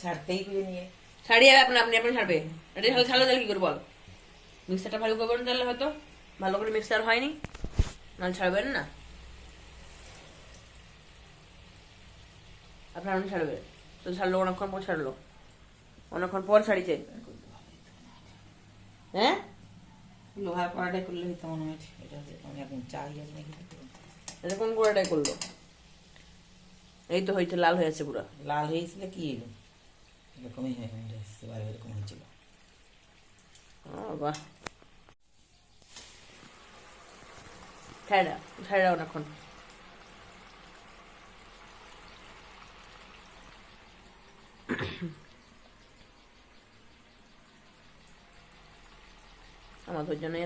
ছাড়তেই করে নিয়ে ছাড়িয়ে আপনি আপনি আপনি ছাড়বে। এটা ছাড়লে ছাড়লে তাহলে কি করে বল? মিক্সারটা ভালো করবেন তাহলে হয়তো ভালো করে মিক্সার হয়নি, নাহলে ছাড়বেন না। আপনার আপনি ছাড়বে তো ছাড়লো, অনেকক্ষণ পর ছাড়লো, অনেকক্ষণ পর ছাড়িছে। হ্যাঁ, লোহার কড়াটাই করলে হইতো মনে হয়। এটা আমি এখন চাল যাই নাকি, এটা কোন গোড়াটাই করলো? এই তো হয়েছে, লাল হয়ে আছে পুরো। লাল হয়েছিল কি এলো, এরকমই হয় এবার এরকম হয়েছিল। বাহ, ছাড়া ছাড়া অনেকক্ষণ। আমার জন্য